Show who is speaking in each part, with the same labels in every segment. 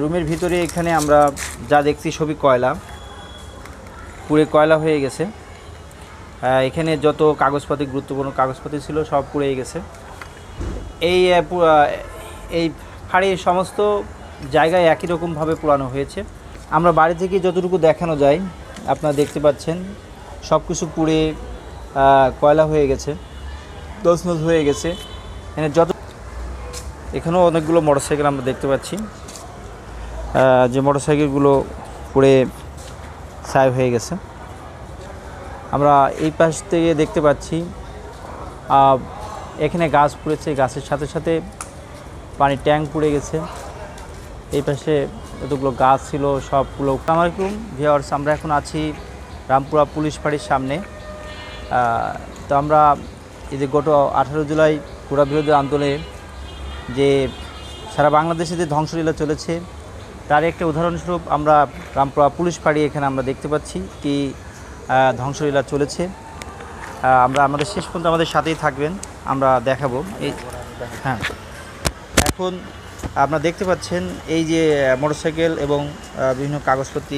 Speaker 1: রুমের ভিতরে এখানে আমরা যা দেখছি সবই কয়লা, পুড়ে কয়লা হয়ে গেছে। এখানে যত কাগজপাতি, গুরুত্বপূর্ণ কাগজপাতি ছিল সব পুড়ে গেছে। এই এই ফাঁড়ির সমস্ত জায়গায় একই রকমভাবে পোড়ানো হয়েছে। আমরা বাড়ি থেকে যতটুকু দেখানো যায় আপনারা দেখতে পাচ্ছেন, সব কিছু পুড়ে কয়লা হয়ে গেছে, তছনছ হয়ে গেছে। এখানেও অনেকগুলো মোটরসাইকেল আমরা দেখতে পাচ্ছি, যে মোটরসাইকেলগুলো পুড়ে ছাই হয়ে গেছে। আমরা এই পাশ থেকে দেখতে পাচ্ছি এখানে গাছ পুড়েছে, গাছের সাথে সাথে পানির ট্যাঙ্ক পুড়ে গেছে। এই পাশে যতগুলো গাছ ছিল সবগুলো। আসসালামু আলাইকুম ভিউয়ার্স, আমরা এখন আছি রামপুরা পুলিশ ফাঁড়ির সামনে। তো আমরা এই যে গত 18 জুলাই পুরা বিরোধী আন্দোলনে যে সারা বাংলাদেশে যে ধ্বংসলীলা চলেছে তার একটা উদাহরণস্বরূপ আমরা রামপুরা পুলিশ ফাঁড়ি এখানে আমরা দেখতে পাচ্ছি কি ধ্বংসলীলা চলেছে। আমরা আমাদের শেষ পর্যন্ত আমাদের সাথেই থাকবেন, আমরা দেখাবো। হ্যাঁ, এখন আপনারা দেখতে পাচ্ছেন এই যে মোটরসাইকেল এবং বিভিন্ন কাগজপত্র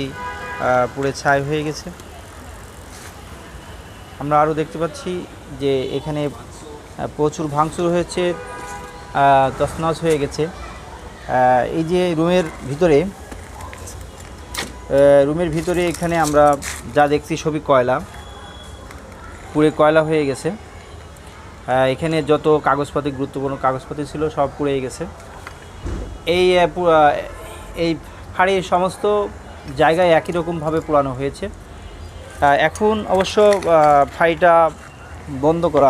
Speaker 1: পুড়ে ছাই হয়ে গেছে। আমরা আরও দেখতে পাচ্ছি যে এখানে প্রচুর ভাঙচুর হয়েছে, তছনছ হয়ে গেছে। এই যে রুমের ভিতরে এখানে আমরা যা দেখছি সবই কয়লা, পুড়ে কয়লা হয়ে গেছে। এখানে যত কাগজপাতি, গুরুত্বপূর্ণ কাগজপাতি ছিল সব পুড়ে গেছে। এই ফাঁড়ির সমস্ত জায়গায় একই রকমভাবে পোড়ানো হয়েছে। এখন অবশ্য ফাঁড়িটা বন্ধ করা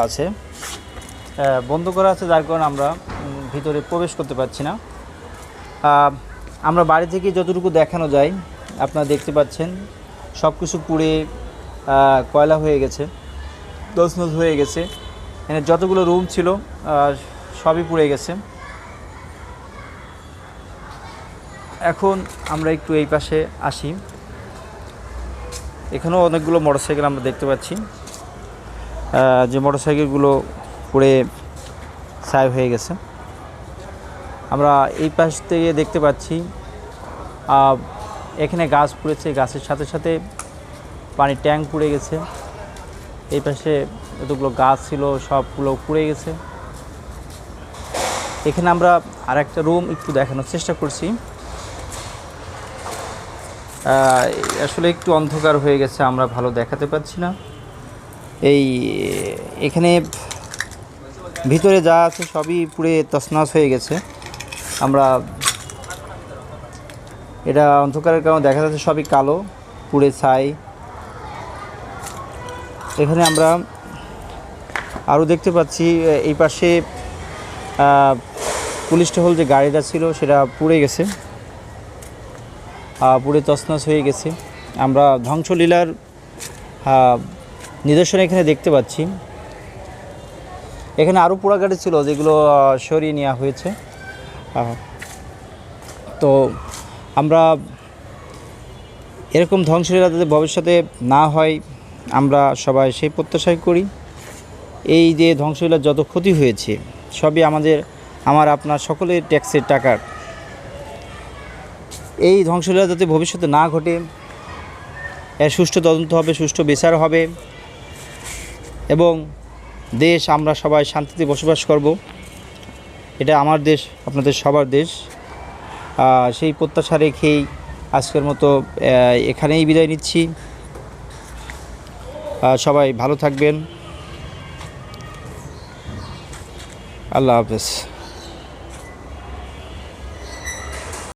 Speaker 1: আছে, যার কারণে আমরা ভিতরে প্রবেশ করতে পারছি না। আমরা বাড়ি থেকে যতটুকু দেখানো যায় আপনারা দেখতে পাচ্ছেন, সব কিছু পুড়ে কয়লা হয়ে গেছে, তছনছ হয়ে গেছে। এখানে যতগুলো রুম ছিল সবই পুড়ে গেছে। এখন আমরা একটু এই পাশে আসি, এখানেও অনেকগুলো মোটরসাইকেল আমরা দেখতে পাচ্ছি, যে মোটরসাইকেলগুলো পুড়ে ছাই হয়ে গেছে। আমরা এই পাশ থেকে দেখতে পাচ্ছি এখানে গাছ পুড়েছে, গাছের সাথে সাথে পানির ট্যাঙ্ক পুড়ে গেছে। এই পাশে যতগুলো গাছ ছিল সবগুলো পুড়ে গেছে। এখানে আমরা আরেকটা রুম একটু দেখানোর চেষ্টা করছি। আসলে একটু অন্ধকার হয়ে গেছে, আমরা ভালো দেখাতে পাচ্ছি না। এখানে ভিতরে যা আছে সবই পুড়ে তছনছ হয়ে গেছে। আমরা এটা অন্ধকারের কারণে দেখা যাচ্ছে সবই কালো, পুড়ে ছাই। এখানে আমরা আরও দেখতে পাচ্ছি এই পাশে পুলিশ টহল যে গাড়িটা ছিল সেটা পুড়ে গেছে, পুড়ে তছনছ হয়ে গেছে। আমরা ধ্বংসলীলার নিদর্শন এখানে দেখতে পাচ্ছি। এখানে আরও পোড়া গাড়ি ছিল যেগুলো সরিয়ে নেওয়া হয়েছে। তো আমরা এরকম ধ্বংসলীলা যাতে ভবিষ্যতে না হয় আমরা সবাই সেই প্রত্যাশাই করি। এই যে ধ্বংসলীলার যত ক্ষতি হয়েছে সবই আমার আপনার সকলের ট্যাক্সের টাকার। এই ধ্বংসলীলা যাতে ভবিষ্যতে না ঘটে এর সুষ্ঠু তদন্ত হবে, সুষ্ঠু বিচার হবে এবং দেশ আমরা সবাই শান্তিতে বসবাস করব। এটা আমার দেশ, আপনাদের সবার দেশ। সেই প্রত্যাশা রেখেই আজকের মতো এখানেই বিদায় নিচ্ছি। সবাই ভালো থাকবেন। আল্লাহ হাফেজ।